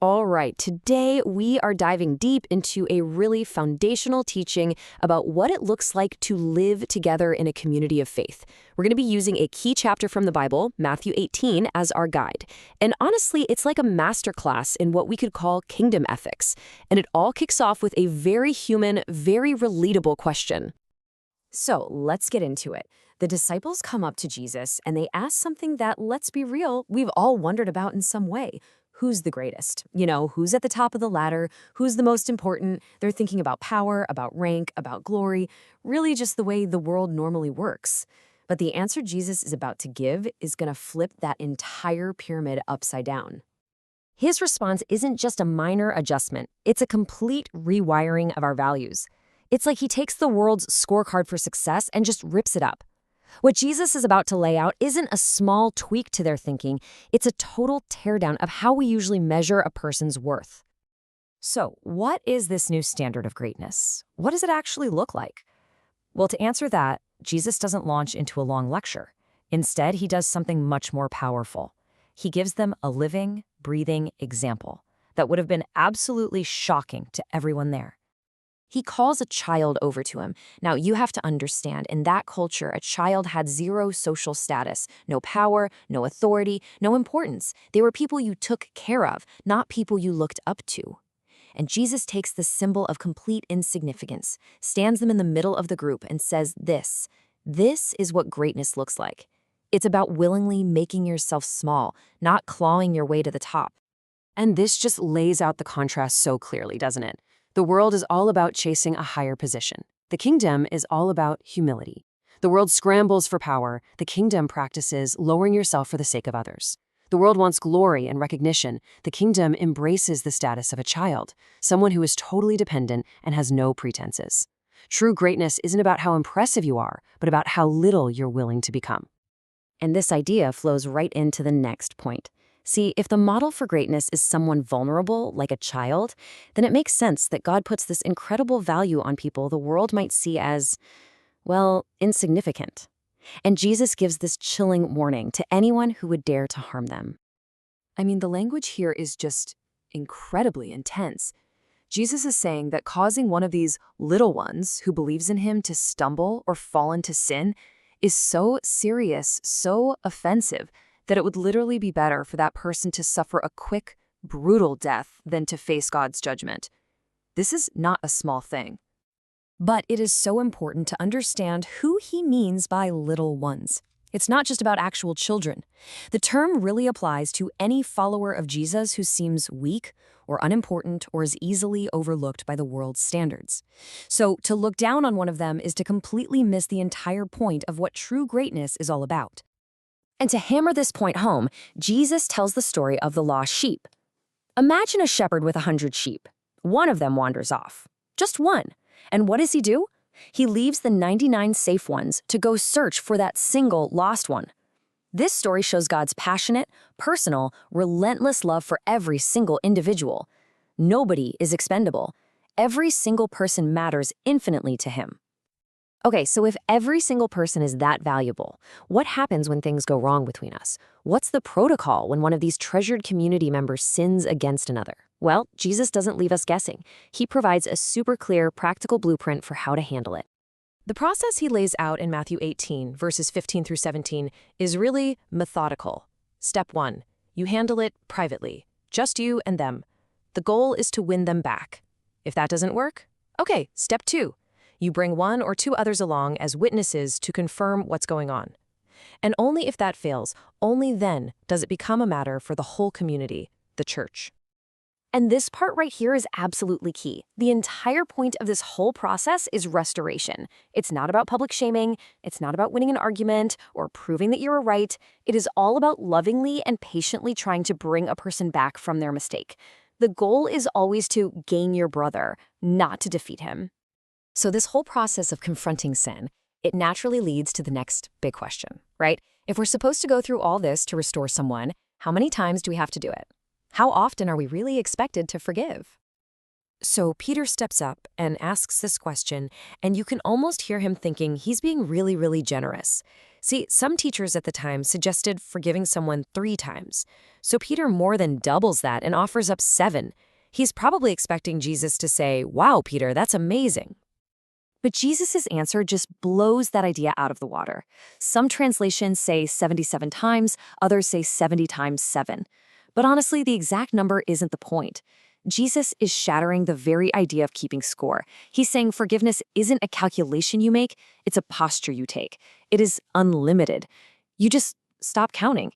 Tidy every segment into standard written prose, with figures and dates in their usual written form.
All right, today we are diving deep into a really foundational teaching about what it looks like to live together in a community of faith. We're going to be using a key chapter from the Bible, Matthew 18, as our guide. And honestly, it's like a masterclass in what we could call kingdom ethics. And it all kicks off with a very human, very relatable question. So let's get into it. The disciples come up to Jesus and they ask something that, let's be real, we've all wondered about in some way. Who's the greatest? Who's at the top of the ladder? Who's the most important? They're thinking about power, about rank, about glory, really just the way the world normally works. But the answer Jesus is about to give is going to flip that entire pyramid upside down. His response isn't just a minor adjustment. It's a complete rewiring of our values. It's like he takes the world's scorecard for success and just rips it up. What Jesus is about to lay out isn't a small tweak to their thinking, it's a total teardown of how we usually measure a person's worth. So, what is this new standard of greatness? What does it actually look like? Well, to answer that, Jesus doesn't launch into a long lecture. Instead, he does something much more powerful. He gives them a living, breathing example that would have been absolutely shocking to everyone there. He calls a child over to him. Now, you have to understand, in that culture, a child had zero social status, no power, no authority, no importance. They were people you took care of, not people you looked up to. And Jesus takes the symbol of complete insignificance, stands them in the middle of the group, and says this is what greatness looks like. It's about willingly making yourself small, not clawing your way to the top. And this just lays out the contrast so clearly, doesn't it? The world is all about chasing a higher position. The kingdom is all about humility. The world scrambles for power. The kingdom practices lowering yourself for the sake of others. The world wants glory and recognition. The kingdom embraces the status of a child, someone who is totally dependent and has no pretenses. True greatness isn't about how impressive you are, but about how little you're willing to become. And this idea flows right into the next point. See, if the model for greatness is someone vulnerable, like a child, then it makes sense that God puts this incredible value on people the world might see as, well, insignificant. And Jesus gives this chilling warning to anyone who would dare to harm them. I mean, the language here is just incredibly intense. Jesus is saying that causing one of these little ones who believes in him to stumble or fall into sin is so serious, so offensive, that it would literally be better for that person to suffer a quick, brutal death than to face God's judgment. This is not a small thing. But it is so important to understand who he means by little ones. It's not just about actual children. The term really applies to any follower of Jesus who seems weak or unimportant or is easily overlooked by the world's standards. So to look down on one of them is to completely miss the entire point of what true greatness is all about. And to hammer this point home, Jesus tells the story of the lost sheep. Imagine a shepherd with 100 sheep. One of them wanders off. Just one. And what does he do? He leaves the 99 safe ones to go search for that single lost one. This story shows God's passionate, personal, relentless love for every single individual. Nobody is expendable. Every single person matters infinitely to him. Okay, so if every single person is that valuable, what happens when things go wrong between us? What's the protocol when one of these treasured community members sins against another? Well, Jesus doesn't leave us guessing. He provides a super clear, practical blueprint for how to handle it. The process he lays out in Matthew 18, verses 15 through 17, is really methodical. Step 1, you handle it privately, just you and them. The goal is to win them back. If that doesn't work, okay, step 2. You bring 1 or 2 others along as witnesses to confirm what's going on. And only if that fails, only then does it become a matter for the whole community, the church. And this part right here is absolutely key. The entire point of this whole process is restoration. It's not about public shaming. It's not about winning an argument or proving that you're right. It is all about lovingly and patiently trying to bring a person back from their mistake. The goal is always to gain your brother, not to defeat him. So this whole process of confronting sin, it naturally leads to the next big question, right? If we're supposed to go through all this to restore someone, how many times do we have to do it? How often are we really expected to forgive? So Peter steps up and asks this question, and you can almost hear him thinking he's being really, really generous. See, some teachers at the time suggested forgiving someone 3 times. So Peter more than doubles that and offers up 7. He's probably expecting Jesus to say, "Wow, Peter, that's amazing." But Jesus' answer just blows that idea out of the water. Some translations say 77 times, others say 70 times 7. But honestly, the exact number isn't the point. Jesus is shattering the very idea of keeping score. He's saying forgiveness isn't a calculation you make, it's a posture you take. It is unlimited. You just stop counting.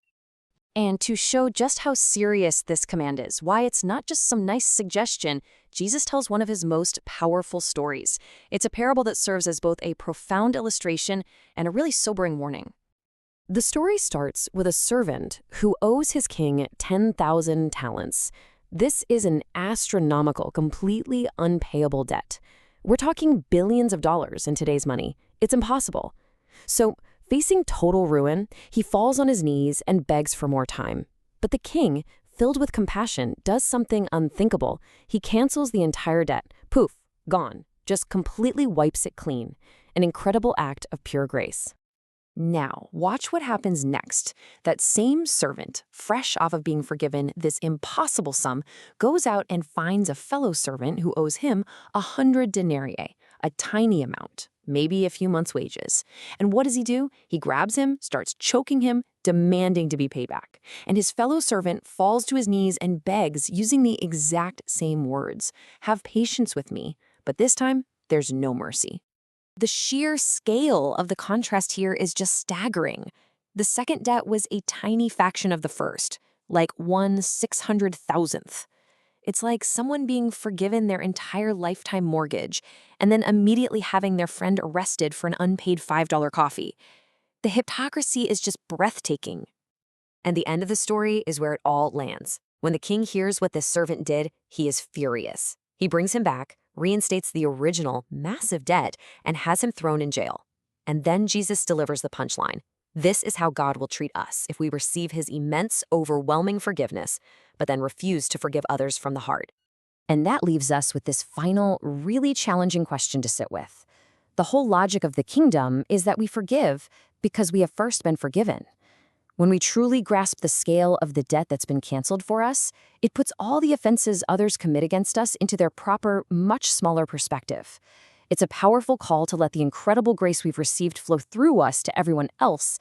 And to show just how serious this command is, why it's not just some nice suggestion, Jesus tells one of his most powerful stories. It's a parable that serves as both a profound illustration and a really sobering warning. The story starts with a servant who owes his king 10,000 talents. This is an astronomical, completely unpayable debt. We're talking billions of dollars in today's money. It's impossible. So, facing total ruin, he falls on his knees and begs for more time. But the king, filled with compassion, does something unthinkable. He cancels the entire debt. Poof, gone. Just completely wipes it clean. An incredible act of pure grace. Now, watch what happens next. That same servant, fresh off of being forgiven this impossible sum, goes out and finds a fellow servant who owes him 100 denarii, a tiny amount, maybe a few months' wages. And what does he do? He grabs him, starts choking him, demanding to be paid back. And his fellow servant falls to his knees and begs, using the exact same words, "Have patience with me." But this time, there's no mercy. The sheer scale of the contrast here is just staggering. The second debt was a tiny fraction of the first, like 1/600,000th. It's like someone being forgiven their entire lifetime mortgage and then immediately having their friend arrested for an unpaid $5 coffee. The hypocrisy is just breathtaking. And the end of the story is where it all lands. When the king hears what this servant did, he is furious. He brings him back, reinstates the original massive debt, and has him thrown in jail. And then Jesus delivers the punchline. This is how God will treat us if we receive his immense, overwhelming forgiveness, but then refuse to forgive others from the heart. And that leaves us with this final, really challenging question to sit with. The whole logic of the kingdom is that we forgive because we have first been forgiven. When we truly grasp the scale of the debt that's been canceled for us, it puts all the offenses others commit against us into their proper, much smaller perspective. It's a powerful call to let the incredible grace we've received flow through us to everyone else,